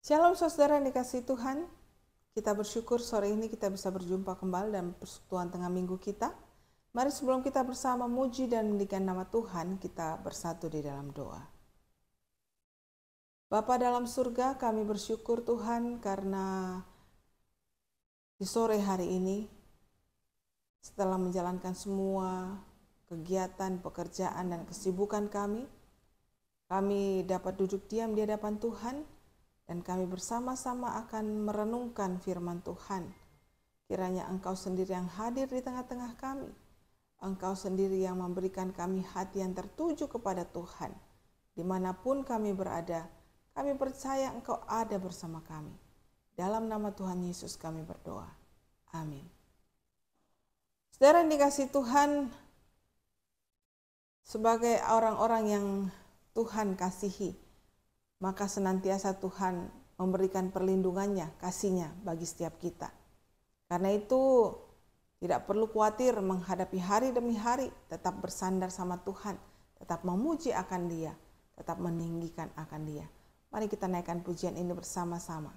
Shalom saudara yang dikasihi Tuhan, kita bersyukur sore ini kita bisa berjumpa kembali dalam persekutuan tengah minggu kita. Mari sebelum kita bersama muji dan meninggikan nama Tuhan, kita bersatu di dalam doa. Bapa dalam surga, kami bersyukur Tuhan karena di sore hari ini, setelah menjalankan semua kegiatan, pekerjaan, dan kesibukan kami dapat duduk diam di hadapan Tuhan, dan kami bersama-sama akan merenungkan firman Tuhan. Kiranya Engkau sendiri yang hadir di tengah-tengah kami. Engkau sendiri yang memberikan kami hati yang tertuju kepada Tuhan. Dimanapun kami berada, kami percaya Engkau ada bersama kami. Dalam nama Tuhan Yesus kami berdoa. Amin. Saudara yang dikasihi Tuhan, sebagai orang-orang yang Tuhan kasihi, maka senantiasa Tuhan memberikan perlindungannya, kasih-Nya bagi setiap kita. Karena itu tidak perlu khawatir menghadapi hari demi hari, tetap bersandar sama Tuhan, tetap memuji akan Dia, tetap meninggikan akan Dia. Mari kita naikkan pujian ini bersama-sama.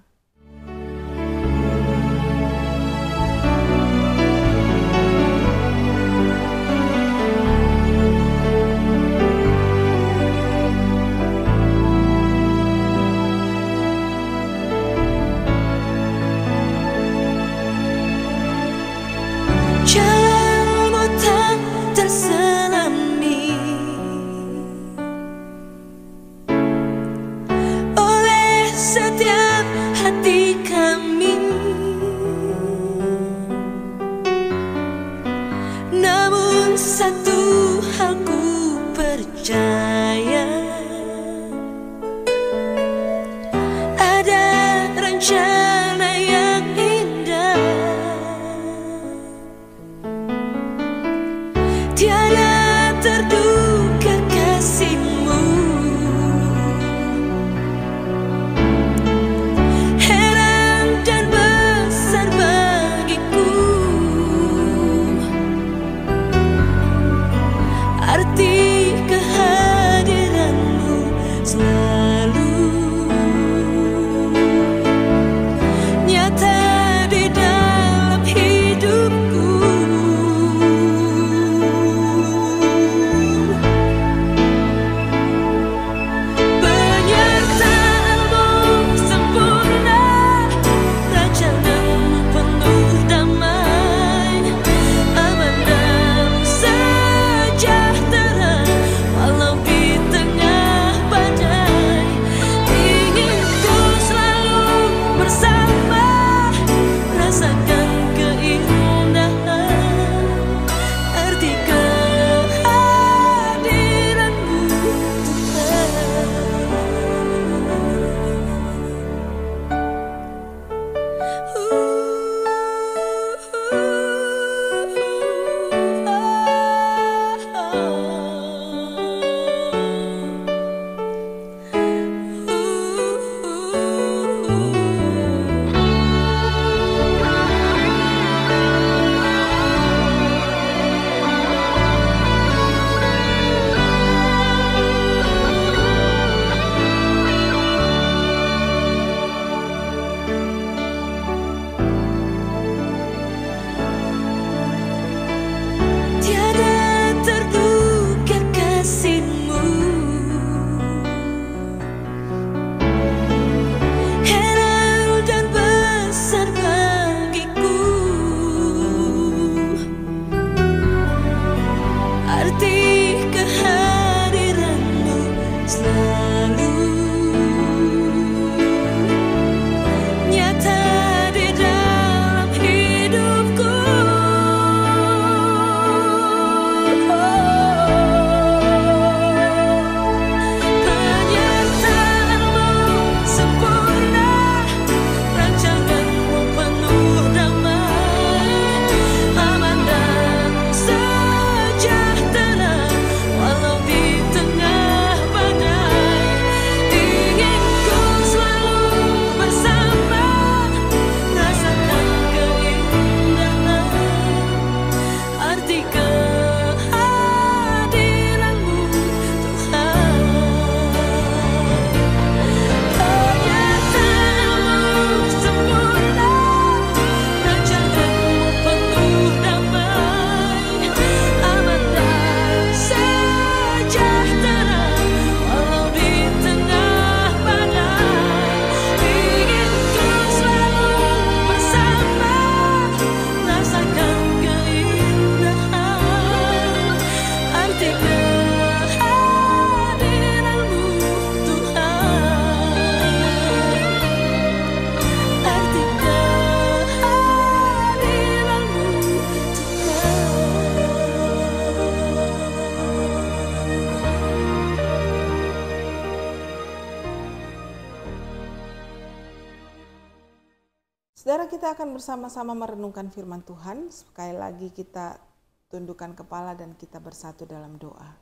Saudara, kita akan bersama-sama merenungkan firman Tuhan. Sekali lagi kita tundukkan kepala dan kita bersatu dalam doa.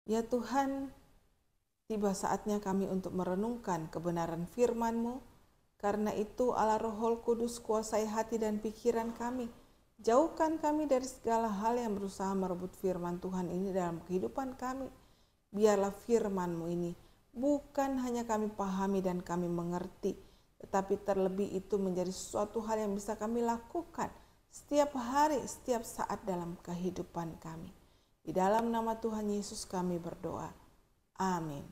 Ya Tuhan, tiba saatnya kami untuk merenungkan kebenaran firman-Mu. Karena itu Allah Roh Kudus kuasai hati dan pikiran kami. Jauhkan kami dari segala hal yang berusaha merebut firman Tuhan ini dalam kehidupan kami. Biarlah firman-Mu ini bukan hanya kami pahami dan kami mengerti, tetapi terlebih itu menjadi suatu hal yang bisa kami lakukan setiap hari, setiap saat dalam kehidupan kami. Di dalam nama Tuhan Yesus kami berdoa. Amin.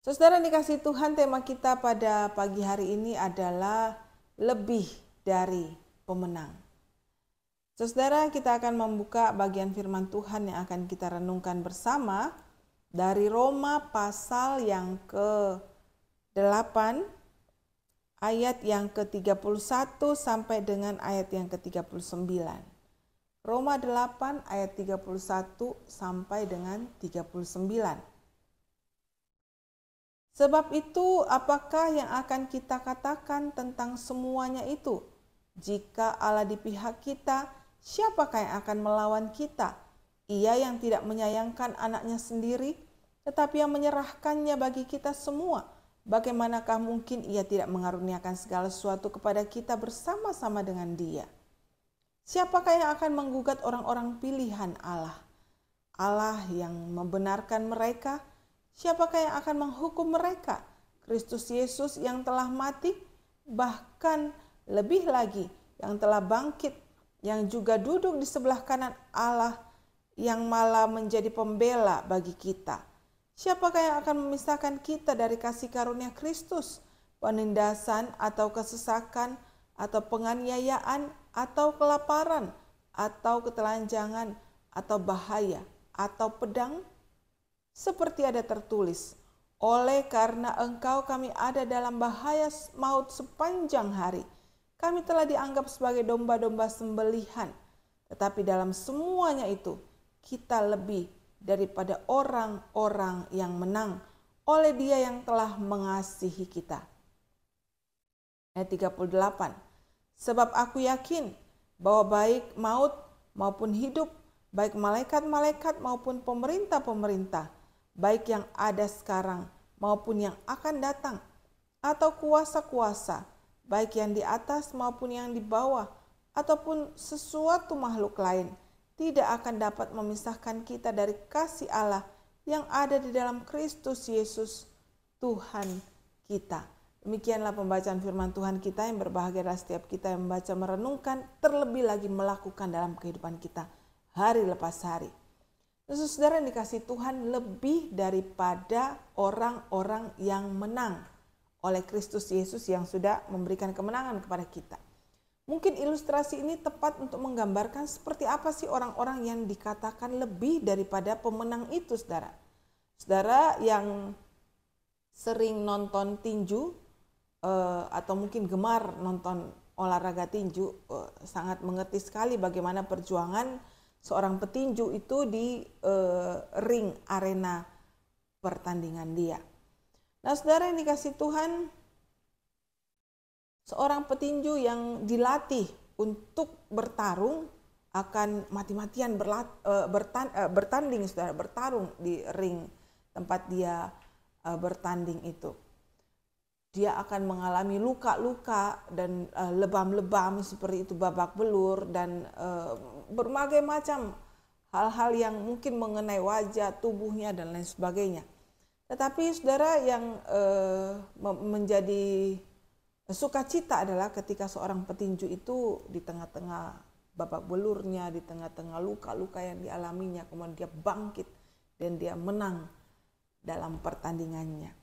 Saudara dikasihi Tuhan, tema kita pada pagi hari ini adalah lebih dari pemenang. Saudara, kita akan membuka bagian firman Tuhan yang akan kita renungkan bersama dari Roma pasal yang ke-8 ayat yang ke-31 sampai dengan ayat yang ke-39. Roma 8 ayat 31 sampai dengan 39. Sebab itu, apakah yang akan kita katakan tentang semuanya itu? Jika Allah di pihak kita, siapakah yang akan melawan kita? Ia yang tidak menyayangkan anaknya sendiri, tetapi yang menyerahkannya bagi kita semua. Bagaimanakah mungkin ia tidak mengaruniakan segala sesuatu kepada kita bersama-sama dengan Dia? Siapakah yang akan menggugat orang-orang pilihan Allah? Allah yang membenarkan mereka. Siapakah yang akan menghukum mereka? Kristus Yesus yang telah mati, bahkan lebih lagi yang telah bangkit, yang juga duduk di sebelah kanan Allah, yang malah menjadi pembela bagi kita. Siapakah yang akan memisahkan kita dari kasih karunia Kristus? Penindasan atau kesesakan, atau penganiayaan, atau kelaparan, atau ketelanjangan, atau bahaya, atau pedang? Seperti ada tertulis, oleh karena engkau kami ada dalam bahaya maut sepanjang hari. Kami telah dianggap sebagai domba-domba sembelihan. Tetapi dalam semuanya itu, kita lebih daripada orang-orang yang menang oleh Dia yang telah mengasihi kita. Ayat 38. Sebab aku yakin bahwa baik maut maupun hidup, baik malaikat-malaikat maupun pemerintah-pemerintah, baik yang ada sekarang maupun yang akan datang, atau kuasa-kuasa, baik yang di atas maupun yang di bawah, ataupun sesuatu makhluk lain, tidak akan dapat memisahkan kita dari kasih Allah yang ada di dalam Kristus Yesus, Tuhan kita. Demikianlah pembacaan firman Tuhan kita. Yang berbahagia adalah setiap kita yang membaca, merenungkan, terlebih lagi melakukan dalam kehidupan kita hari lepas hari. Saudara yang dikasihi Tuhan, lebih daripada orang-orang yang menang oleh Kristus Yesus yang sudah memberikan kemenangan kepada kita. Mungkin ilustrasi ini tepat untuk menggambarkan seperti apa sih orang-orang yang dikatakan lebih daripada pemenang itu, saudara. Saudara yang sering nonton tinju atau mungkin gemar nonton olahraga tinju sangat mengerti sekali bagaimana perjuangan seorang petinju itu di ring arena pertandingan dia. Nah, saudara yang dikasihi Tuhan, seorang petinju yang dilatih untuk bertarung akan mati-matian bertanding, saudara, bertarung di ring tempat dia bertanding itu. Dia akan mengalami luka-luka dan lebam-lebam seperti itu, babak belur, dan berbagai macam hal-hal yang mungkin mengenai wajah, tubuhnya, dan lain sebagainya. Tetapi saudara, yang menjadi sukacita adalah ketika seorang petinju itu di tengah-tengah babak belurnya, di tengah-tengah luka-luka yang dialaminya, kemudian dia bangkit dan dia menang dalam pertandingannya.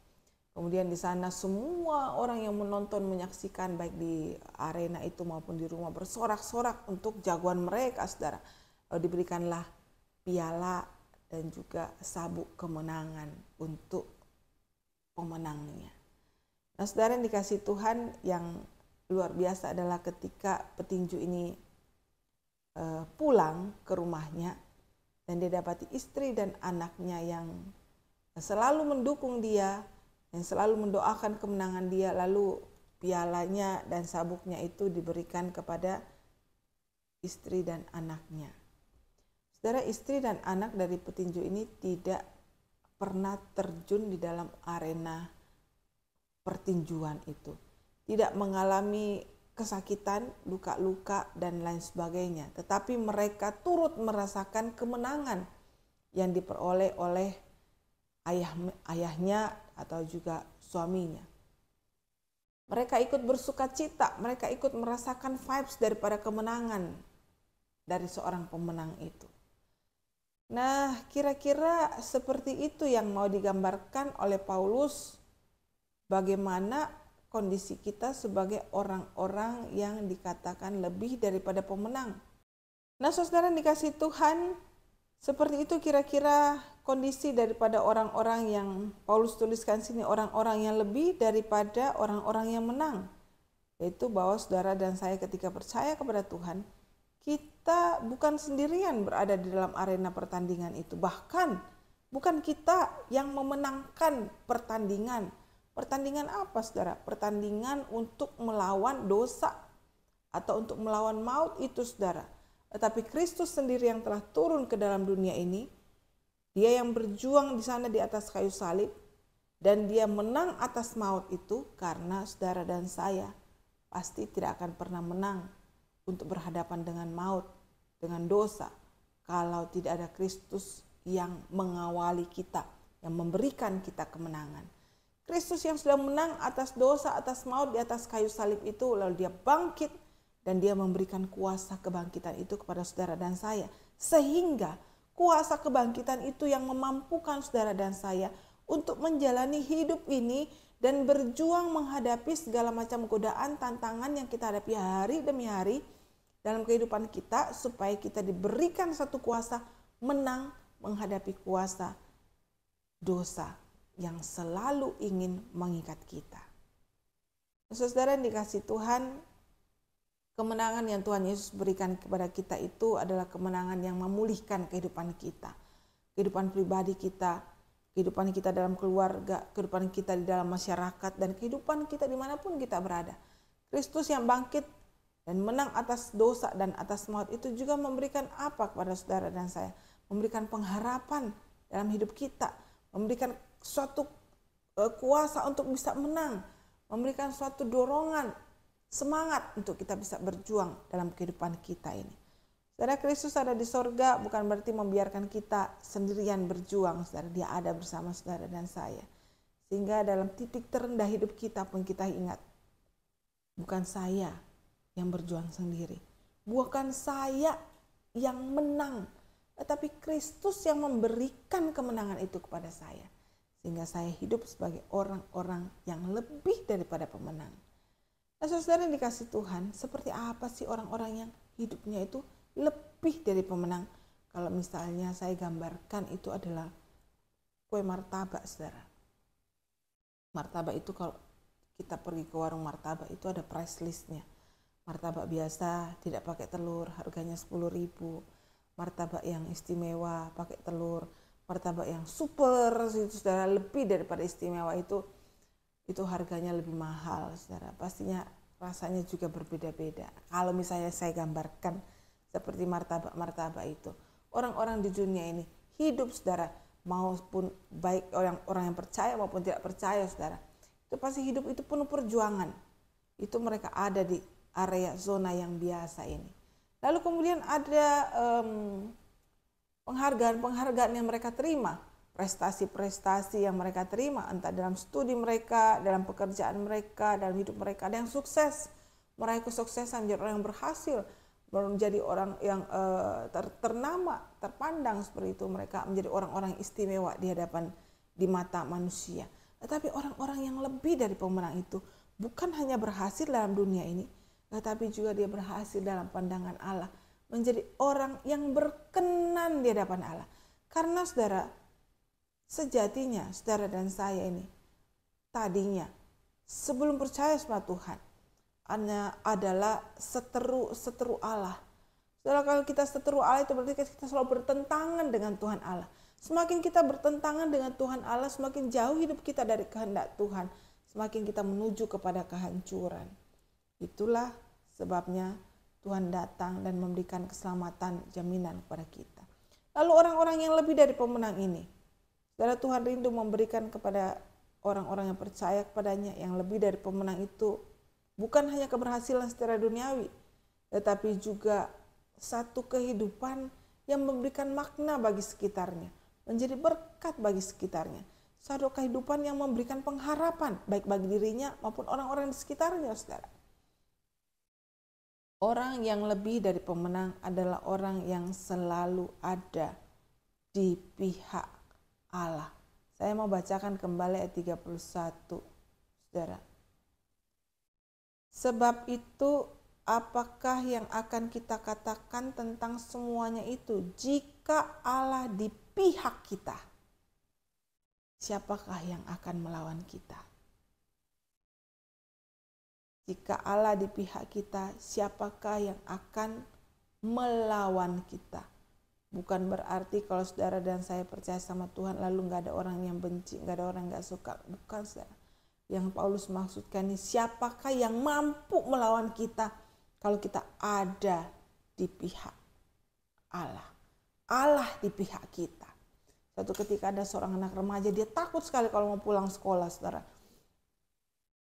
Kemudian di sana semua orang yang menonton, menyaksikan baik di arena itu maupun di rumah bersorak-sorak untuk jagoan mereka, saudara. Diberikanlah piala dan juga sabuk kemenangan untuk pemenangnya. Nah, saudara yang dikasihi Tuhan, yang luar biasa adalah ketika petinju ini pulang ke rumahnya dan dia dapati istri dan anaknya yang selalu mendukung dia yang selalu mendoakan kemenangan dia, lalu pialanya dan sabuknya itu diberikan kepada istri dan anaknya. Saudara, istri dan anak dari petinju ini tidak pernah terjun di dalam arena pertinjuan itu. Tidak mengalami kesakitan, luka-luka, dan lain sebagainya. Tetapi mereka turut merasakan kemenangan yang diperoleh oleh ayahnya atau juga suaminya. Mereka ikut bersuka cita, mereka ikut merasakan vibes daripada kemenangan dari seorang pemenang itu. Nah, kira-kira seperti itu yang mau digambarkan oleh Paulus, bagaimana kondisi kita sebagai orang-orang yang dikatakan lebih daripada pemenang. Nah, saudara dikasih Tuhan, seperti itu kira-kira kondisi daripada orang-orang yang Paulus tuliskan sini, orang-orang yang lebih daripada orang-orang yang menang. Yaitu bahwa saudara dan saya ketika percaya kepada Tuhan, kita bukan sendirian berada di dalam arena pertandingan itu. Bahkan bukan kita yang memenangkan pertandingan. Pertandingan apa, saudara? Pertandingan untuk melawan dosa atau untuk melawan maut itu, saudara. Tetapi Kristus sendiri yang telah turun ke dalam dunia ini, dia yang berjuang di sana di atas kayu salib, dan dia menang atas maut itu, karena saudara dan saya pasti tidak akan pernah menang untuk berhadapan dengan maut, dengan dosa, kalau tidak ada Kristus yang mengawali kita, yang memberikan kita kemenangan. Kristus yang sudah menang atas dosa, atas maut di atas kayu salib itu, lalu dia bangkit dan dia memberikan kuasa kebangkitan itu kepada saudara dan saya. Sehingga kuasa kebangkitan itu yang memampukan saudara dan saya untuk menjalani hidup ini dan berjuang menghadapi segala macam godaan, tantangan yang kita hadapi hari demi hari dalam kehidupan kita, supaya kita diberikan satu kuasa menang menghadapi kuasa dosa yang selalu ingin mengikat kita. Saudara yang dikasih Tuhan, kemenangan yang Tuhan Yesus berikan kepada kita itu adalah kemenangan yang memulihkan kehidupan kita, kehidupan pribadi kita, kehidupan kita dalam keluarga, kehidupan kita di dalam masyarakat, dan kehidupan kita dimanapun kita berada. Kristus yang bangkit dan menang atas dosa dan atas maut itu juga memberikan apa kepada saudara dan saya? Memberikan pengharapan dalam hidup kita, memberikan suatu kuasa untuk bisa menang, memberikan suatu dorongan, semangat untuk kita bisa berjuang dalam kehidupan kita ini. Saudara, Kristus ada di sorga bukan berarti membiarkan kita sendirian berjuang, saudara. Dia ada bersama saudara dan saya. Sehingga dalam titik terendah hidup kita pun kita ingat, bukan saya yang berjuang sendiri, bukan saya yang menang, tetapi Kristus yang memberikan kemenangan itu kepada saya, sehingga saya hidup sebagai orang-orang yang lebih daripada pemenang. Nah, saudara yang dikasih Tuhan, seperti apa sih orang-orang yang hidupnya itu lebih dari pemenang? Kalau misalnya saya gambarkan itu adalah kue martabak, saudara. Martabak itu kalau kita pergi ke warung martabak itu ada price listnya. Martabak biasa tidak pakai telur harganya 10.000. Martabak yang istimewa pakai telur. Martabak yang super itu, saudara, lebih daripada istimewa itu harganya lebih mahal, saudara. Pastinya rasanya juga berbeda-beda. Kalau misalnya saya gambarkan seperti martabak itu, orang-orang di dunia ini hidup, saudara, maupun baik orang yang percaya maupun tidak percaya, saudara, itu pasti hidup itu penuh perjuangan. Itu mereka ada di area zona yang biasa ini. Lalu kemudian ada penghargaan-penghargaan yang mereka terima, prestasi-prestasi yang mereka terima, entah dalam studi mereka, dalam pekerjaan mereka, dalam hidup mereka. Ada yang sukses, meraih kesuksesan, menjadi orang yang berhasil, menjadi orang yang ternama, terpandang seperti itu. Mereka menjadi orang-orang istimewa di hadapan, di mata manusia. Tetapi orang-orang yang lebih dari pemenang itu bukan hanya berhasil dalam dunia ini, tetapi juga dia berhasil dalam pandangan Allah, menjadi orang yang berkenan di hadapan Allah. Karena saudara, sejatinya saudara dan saya ini tadinya sebelum percaya sama Tuhan adalah seteru Allah. Saudara, kalau kita seteru Allah itu berarti kita selalu bertentangan dengan Tuhan Allah. Semakin kita bertentangan dengan Tuhan Allah, semakin jauh hidup kita dari kehendak Tuhan, semakin kita menuju kepada kehancuran. Itulah sebabnya Tuhan datang dan memberikan keselamatan, jaminan kepada kita. Lalu orang-orang yang lebih dari pemenang ini, saudara, Tuhan rindu memberikan kepada orang-orang yang percaya kepadanya yang lebih dari pemenang itu bukan hanya keberhasilan secara duniawi, tetapi juga satu kehidupan yang memberikan makna bagi sekitarnya, menjadi berkat bagi sekitarnya. Satu kehidupan yang memberikan pengharapan baik bagi dirinya maupun orang-orang di sekitarnya, saudara. Orang yang lebih dari pemenang adalah orang yang selalu ada di pihak Allah. Saya mau bacakan kembali ayat 31, saudara. Sebab itu, apakah yang akan kita katakan tentang semuanya itu? Jika Allah di pihak kita, siapakah yang akan melawan kita? Jika Allah di pihak kita, siapakah yang akan melawan kita? Bukan berarti kalau saudara dan saya percaya sama Tuhan lalu gak ada orang yang benci, gak ada orang yang gak suka. Bukan, saudara. Yang Paulus maksudkan ini, siapakah yang mampu melawan kita kalau kita ada di pihak Allah. Allah di pihak kita. Suatu ketika ada seorang anak remaja, dia takut sekali kalau mau pulang sekolah, saudara.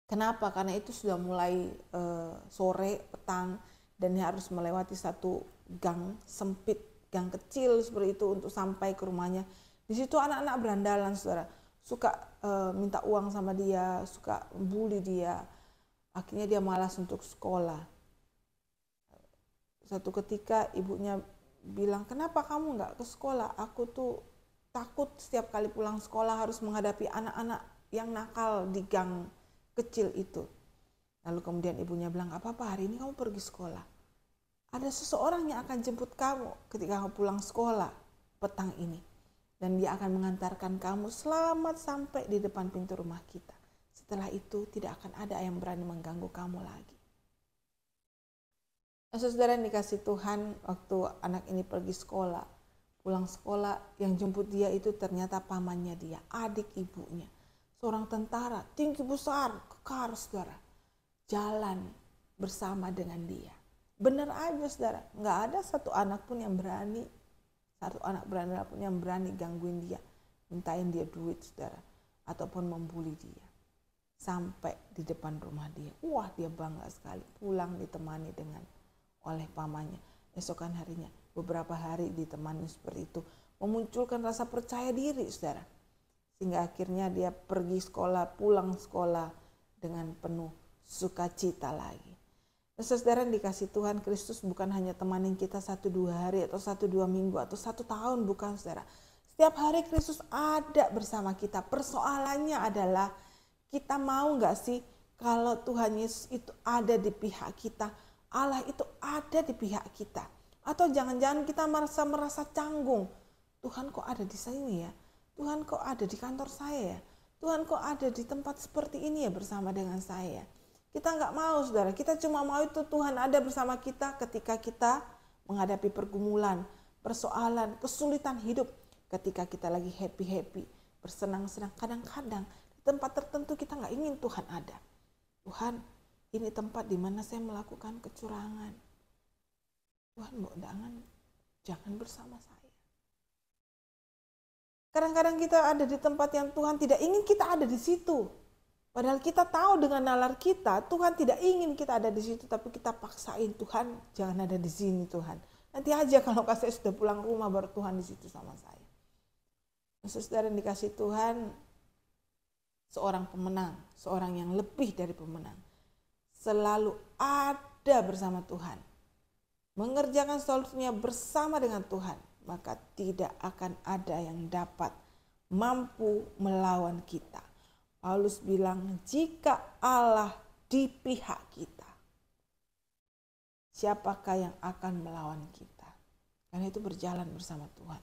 Kenapa? Karena itu sudah mulai sore, petang, dan dia harus melewati satu gang sempit, gang kecil seperti itu untuk sampai ke rumahnya. Di situ anak-anak berandalan, saudara, suka minta uang sama dia, suka bully dia. Akhirnya dia malas untuk sekolah. Satu ketika ibunya bilang, kenapa kamu nggak ke sekolah? Aku tuh takut setiap kali pulang sekolah harus menghadapi anak-anak yang nakal di gang kecil itu. Lalu kemudian ibunya bilang, apa-apa, hari ini kamu pergi sekolah. Ada seseorang yang akan jemput kamu ketika kamu pulang sekolah petang ini. Dan dia akan mengantarkan kamu selamat sampai di depan pintu rumah kita. Setelah itu tidak akan ada yang berani mengganggu kamu lagi. Nah, saudara yang dikasih Tuhan, waktu anak ini pergi sekolah, pulang sekolah, yang jemput dia itu ternyata pamannya dia, adik ibunya. Seorang tentara, tinggi besar, kekar, saudara. Jalan bersama dengan dia. Benar aja, saudara. Nggak ada satu anak pun yang berani, satu anak berandal pun yang berani gangguin dia. Mintain dia duit, saudara. Ataupun membuli dia. Sampai di depan rumah dia. Wah, dia bangga sekali. Pulang ditemani oleh pamannya. Esokan harinya, beberapa hari ditemani seperti itu. Memunculkan rasa percaya diri, saudara. Sehingga akhirnya dia pergi sekolah, pulang sekolah dengan penuh sukacita lagi. Nah, saudara yang dikasih Tuhan, Kristus bukan hanya temanin kita 1-2 hari atau 1-2 minggu atau 1 tahun, bukan, saudara. Setiap hari Kristus ada bersama kita. Persoalannya adalah kita mau gak sih kalau Tuhan Yesus itu ada di pihak kita, Allah itu ada di pihak kita. Atau jangan-jangan kita merasa canggung. Tuhan kok ada di sini ya? Tuhan kok ada di kantor saya ya? Tuhan kok ada di tempat seperti ini ya bersama dengan saya? Kita nggak mau, saudara. Kita cuma mau itu Tuhan ada bersama kita ketika kita menghadapi pergumulan, persoalan, kesulitan hidup. Ketika kita lagi happy-happy, bersenang-senang. Kadang-kadang di tempat tertentu kita nggak ingin Tuhan ada. Tuhan, ini tempat di mana saya melakukan kecurangan. Tuhan, jangan bersama saya. Kadang-kadang kita ada di tempat yang Tuhan tidak ingin kita ada di situ. Padahal kita tahu dengan nalar kita, Tuhan tidak ingin kita ada di situ, tapi kita paksain, Tuhan jangan ada di sini Tuhan. Nanti aja kalau saya sudah pulang rumah baru Tuhan di situ sama saya. Nah, saudara yang dikasih Tuhan, seorang pemenang, seorang yang lebih dari pemenang, selalu ada bersama Tuhan. Mengerjakan seluruhnya bersama dengan Tuhan. Maka tidak akan ada yang dapat mampu melawan kita. Paulus bilang, jika Allah di pihak kita, siapakah yang akan melawan kita? Karena itu berjalan bersama Tuhan.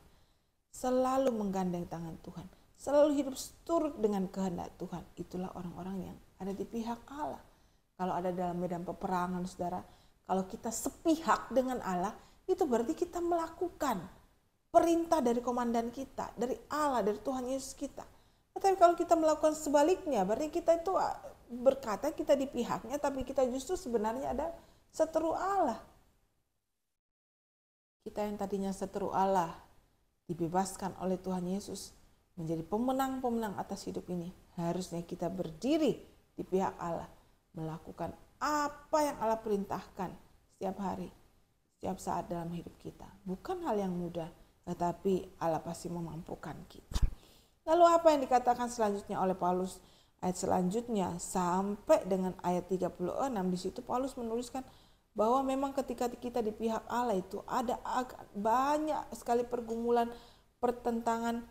Selalu menggandeng tangan Tuhan. Selalu hidup seturut dengan kehendak Tuhan. Itulah orang-orang yang ada di pihak Allah. Kalau ada dalam medan peperangan, saudara, kalau kita sepihak dengan Allah, itu berarti kita melakukan perintah dari komandan kita, dari Allah, dari Tuhan Yesus kita. Tetapi kalau kita melakukan sebaliknya, berarti kita itu berkata kita di pihaknya, tapi kita justru sebenarnya ada seteru Allah. Kita yang tadinya seteru Allah dibebaskan oleh Tuhan Yesus menjadi pemenang-pemenang atas hidup ini. Harusnya kita berdiri di pihak Allah, melakukan apa yang Allah perintahkan setiap hari, setiap saat dalam hidup kita. Bukan hal yang mudah, tetapi Allah pasti memampukan kita. Lalu apa yang dikatakan selanjutnya oleh Paulus? Ayat selanjutnya sampai dengan ayat 36, di situ Paulus menuliskan bahwa memang ketika kita di pihak Allah itu ada banyak sekali pergumulan, pertentangan,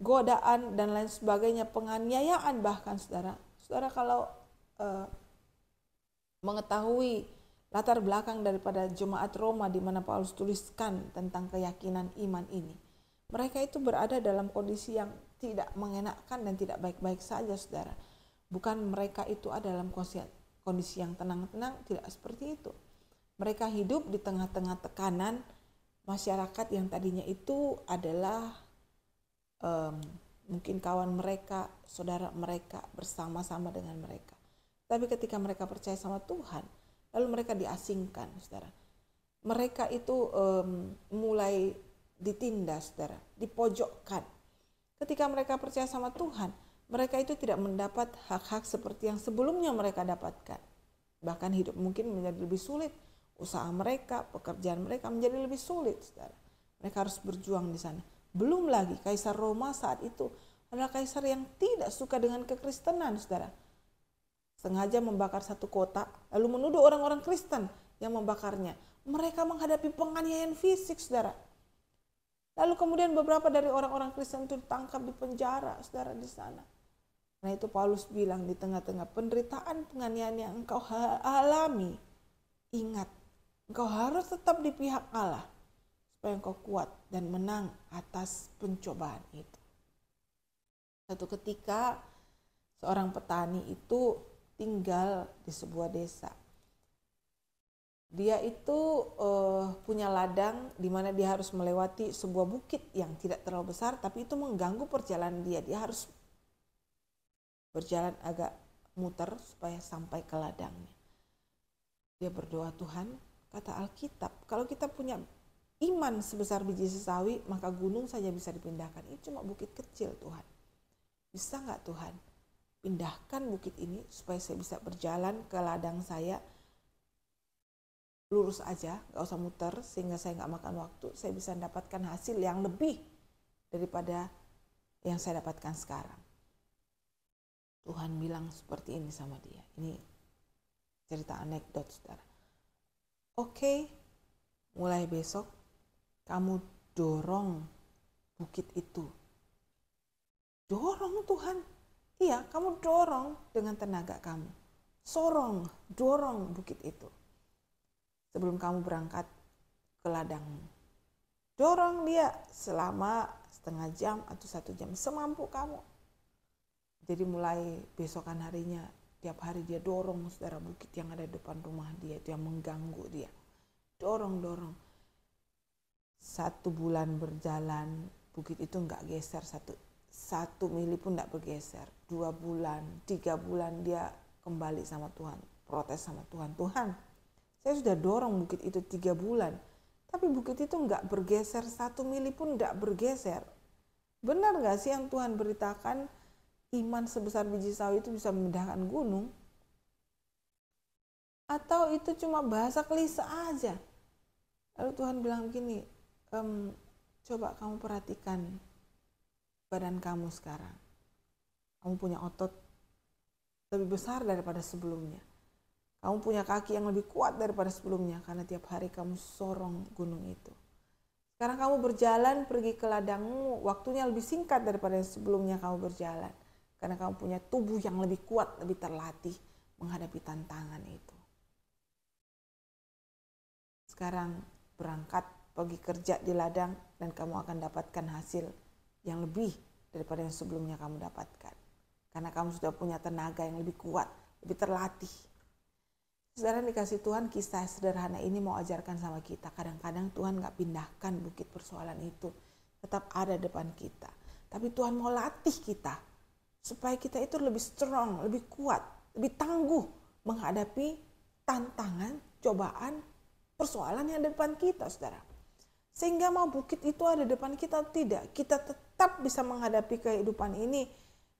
godaan dan lain sebagainya, penganiayaan bahkan saudara. Saudara kalau mengetahui latar belakang daripada jemaat Roma di mana Paulus tuliskan tentang keyakinan iman ini, mereka itu berada dalam kondisi yang tidak mengenakan dan tidak baik-baik saja saudara. Bukan mereka itu ada dalam kondisi yang tenang-tenang, tidak seperti itu. Mereka hidup di tengah-tengah tekanan masyarakat yang tadinya itu adalah mungkin kawan mereka, saudara mereka, bersama-sama dengan mereka. Tapi ketika mereka percaya sama Tuhan, lalu mereka diasingkan, saudara. Mereka itu mulai ditindas, saudara, dipojokkan. Ketika mereka percaya sama Tuhan, mereka itu tidak mendapat hak-hak seperti yang sebelumnya mereka dapatkan. Bahkan hidup mungkin menjadi lebih sulit. Usaha mereka, pekerjaan mereka menjadi lebih sulit, saudara. Mereka harus berjuang di sana. Belum lagi Kaisar Roma saat itu adalah kaisar yang tidak suka dengan kekristenan, saudara. Sengaja membakar satu kota, lalu menuduh orang-orang Kristen yang membakarnya. Mereka menghadapi penganiayaan fisik, saudara. Lalu kemudian beberapa dari orang-orang Kristen itu ditangkap di penjara, saudara, di sana. Nah itu Paulus bilang di tengah-tengah penderitaan penganiayaan yang engkau alami, ingat, engkau harus tetap di pihak Allah supaya engkau kuat dan menang atas pencobaan itu. Satu ketika seorang petani itu tinggal di sebuah desa. Dia itu punya ladang di mana dia harus melewati sebuah bukit yang tidak terlalu besar, tapi itu mengganggu perjalanan dia. Dia harus berjalan agak muter supaya sampai ke ladangnya. Dia berdoa, Tuhan, kata Alkitab, kalau kita punya iman sebesar biji sesawi, maka gunung saja bisa dipindahkan. Ini cuma bukit kecil, Tuhan. Bisa nggak Tuhan? Pindahkan bukit ini supaya saya bisa berjalan ke ladang saya lurus aja, gak usah muter, sehingga saya gak makan waktu, saya bisa mendapatkan hasil yang lebih daripada yang saya dapatkan sekarang. Tuhan bilang seperti ini sama dia. Ini cerita anekdot, saudara. Oke, mulai besok kamu dorong bukit itu. Dorong Tuhan. Iya, kamu dorong dengan tenaga kamu. Sorong, dorong bukit itu. Sebelum kamu berangkat ke ladangmu. Dorong dia selama setengah jam atau 1 jam, semampu kamu. Jadi mulai besokan harinya, tiap hari dia dorong saudara bukit yang ada di depan rumah dia, itu yang mengganggu dia. Dorong. 1 bulan berjalan, bukit itu enggak geser, satu mili pun enggak bergeser. 2 bulan, 3 bulan dia kembali sama Tuhan, protes sama Tuhan. Tuhan, saya sudah dorong bukit itu 3 bulan, tapi bukit itu enggak bergeser, 1 mili pun enggak bergeser. Benar enggak sih yang Tuhan beritakan, iman sebesar biji sawi itu bisa memindahkan gunung? Atau itu cuma bahasa klise aja? Lalu Tuhan bilang begini, coba kamu perhatikan badan kamu sekarang. Kamu punya otot lebih besar daripada sebelumnya. Kamu punya kaki yang lebih kuat daripada sebelumnya karena tiap hari kamu sorong gunung itu. Sekarang kamu berjalan pergi ke ladangmu, waktunya lebih singkat daripada sebelumnya kamu berjalan. Karena kamu punya tubuh yang lebih kuat, lebih terlatih menghadapi tantangan itu. Sekarang berangkat pergi kerja di ladang dan kamu akan dapatkan hasil yang lebih daripada yang sebelumnya kamu dapatkan. Karena kamu sudah punya tenaga yang lebih kuat, lebih terlatih. Saudara dikasih Tuhan, kisah sederhana ini mau ajarkan sama kita. Kadang-kadang Tuhan gak pindahkan bukit persoalan itu. Tetap ada depan kita. Tapi Tuhan mau latih kita. Supaya kita itu lebih strong, lebih kuat, lebih tangguh menghadapi tantangan, cobaan, persoalan yang ada depan kita, saudara. Sehingga mau bukit itu ada depan kita atau tidak, kita tetap bisa menghadapi kehidupan ini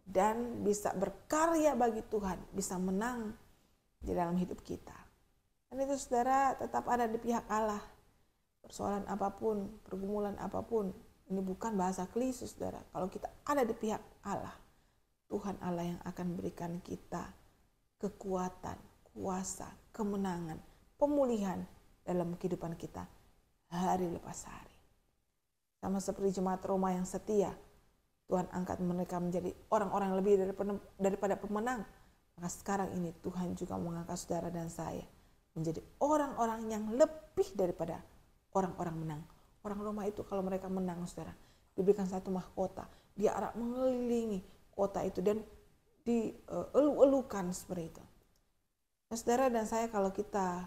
dan bisa berkarya bagi Tuhan, bisa menang di dalam hidup kita. Dan itu saudara tetap ada di pihak Allah. Persoalan apapun, pergumulan apapun, ini bukan bahasa klise saudara. Kalau kita ada di pihak Allah, Tuhan Allah yang akan berikan kita kekuatan, kuasa, kemenangan, pemulihan dalam kehidupan kita hari lepas hari. Sama seperti jemaat Roma yang setia, Tuhan angkat mereka menjadi orang-orang lebih daripada pemenang. Maka sekarang ini Tuhan juga mengangkat saudara dan saya menjadi orang-orang yang lebih daripada orang-orang menang. Orang Roma itu kalau mereka menang saudara, diberikan satu mahkota, dia arak mengelilingi kota itu dan dielu-elukan seperti itu. Nah, saudara dan saya kalau kita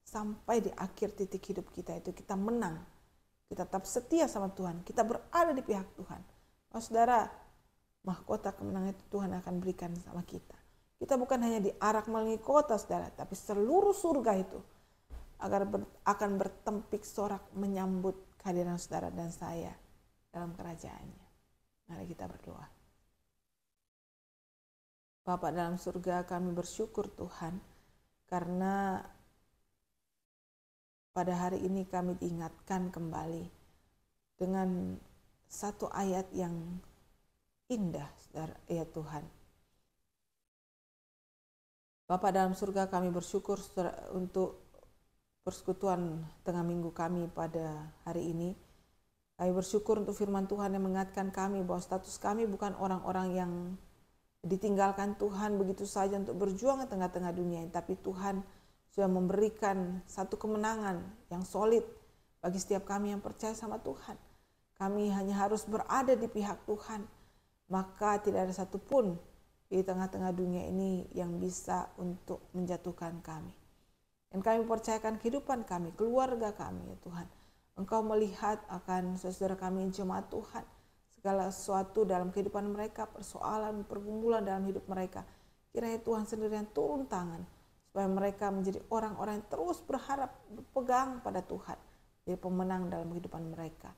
sampai di akhir titik hidup kita itu kita menang, kita tetap setia sama Tuhan, kita berada di pihak Tuhan. Oh saudara, mahkota kemenangan itu Tuhan akan berikan sama kita. Kita bukan hanya diarak melalui kota saudara, tapi seluruh surga itu akan bertempik sorak menyambut kehadiran saudara dan saya dalam kerajaannya. Mari kita berdoa. Bapa dalam surga, kami bersyukur Tuhan karena pada hari ini kami diingatkan kembali dengan satu ayat yang indah ya Tuhan. Bapa dalam surga, kami bersyukur untuk persekutuan tengah minggu kami pada hari ini. Kami bersyukur untuk firman Tuhan yang mengingatkan kami bahwa status kami bukan orang-orang yang ditinggalkan Tuhan begitu saja untuk berjuang di tengah-tengah dunia, tapi Tuhan sudah memberikan satu kemenangan yang solid bagi setiap kami yang percaya sama Tuhan. Kami hanya harus berada di pihak Tuhan, maka tidak ada satupun di tengah-tengah dunia ini yang bisa untuk menjatuhkan kami. Dan kami percayakan kehidupan kami, keluarga kami ya Tuhan. Engkau melihat akan saudara kami jemaat Tuhan, segala sesuatu dalam kehidupan mereka, persoalan, pergumulan dalam hidup mereka. Kiranya Tuhan sendiri yang turun tangan, supaya mereka menjadi orang-orang yang terus berharap, berpegang pada Tuhan, jadi pemenang dalam kehidupan mereka.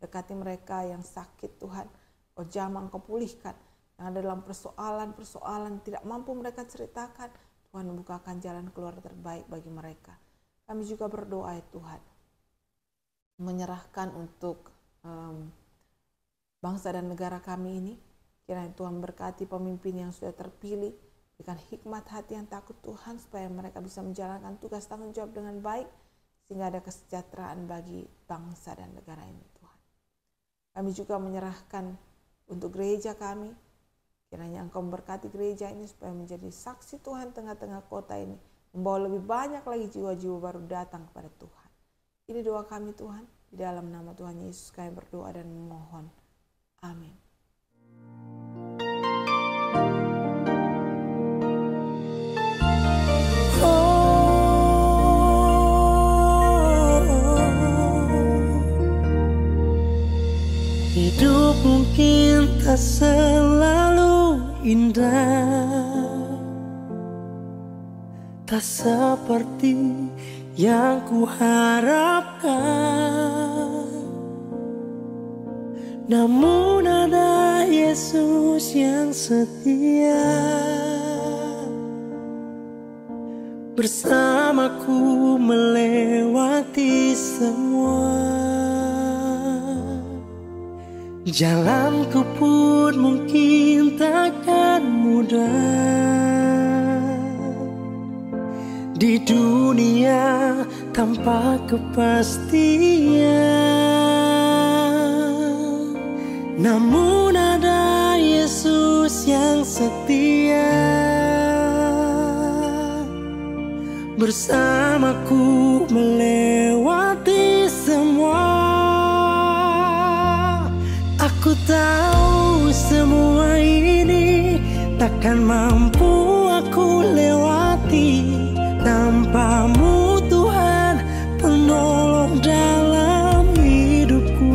Berkati mereka yang sakit Tuhan, Kau jamah, Kau pulihkan. Yang ada dalam persoalan tidak mampu mereka ceritakan, Tuhan membukakan jalan keluar terbaik bagi mereka. Kami juga berdoa ya Tuhan, menyerahkan untuk bangsa dan negara kami ini. Kiranya Tuhan berkati pemimpin yang sudah terpilih, berikan hikmat hati yang takut Tuhan, supaya mereka bisa menjalankan tugas tanggung jawab dengan baik, sehingga ada kesejahteraan bagi bangsa dan negara ini Tuhan. Kami juga menyerahkan untuk gereja kami. Kiranya Engkau memberkati gereja ini supaya menjadi saksi Tuhan tengah-tengah kota ini, membawa lebih banyak lagi jiwa-jiwa baru datang kepada Tuhan. Ini doa kami Tuhan, di dalam nama Tuhan Yesus kami berdoa dan memohon. Amin. Hidup mungkin tak selalu indah, tak seperti yang kuharapkan. Namun ada Yesus yang setia, bersamaku melewati semua. Jalanku pun mungkin takkan mudah di dunia tanpa kepastian. Namun ada Yesus yang setia, bersamaku melewati semua. Aku tahu semua ini takkan mampu aku lewati, tanpamu Tuhan, penolong dalam hidupku.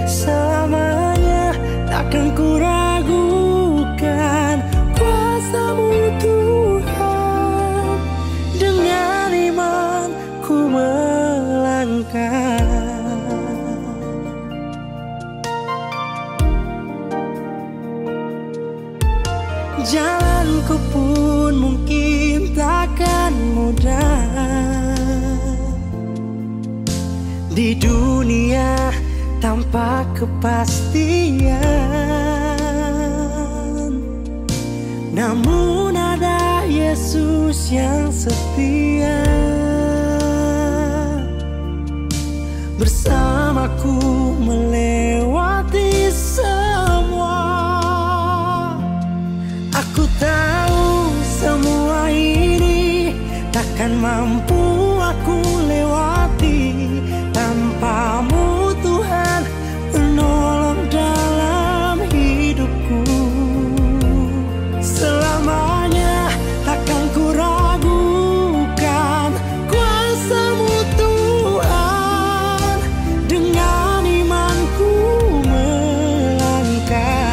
Selamanya takkan ku ragukan kuasa-Mu Tuhan, dengan iman ku melangkah. Jalanku pun mungkin takkan mudah di dunia tanpa kepastian, namun ada Yesus yang setia bersamaku melewati semua. Aku tahu semua ini takkan mampu aku lewati tanpamu Tuhan, penolong dalam hidupku. Selamanya takkan ku ragukan kuasa-Mu Tuhan, dengan imanku melangkah.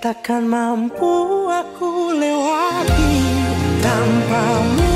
Takkan mampu aku lewati tanpamu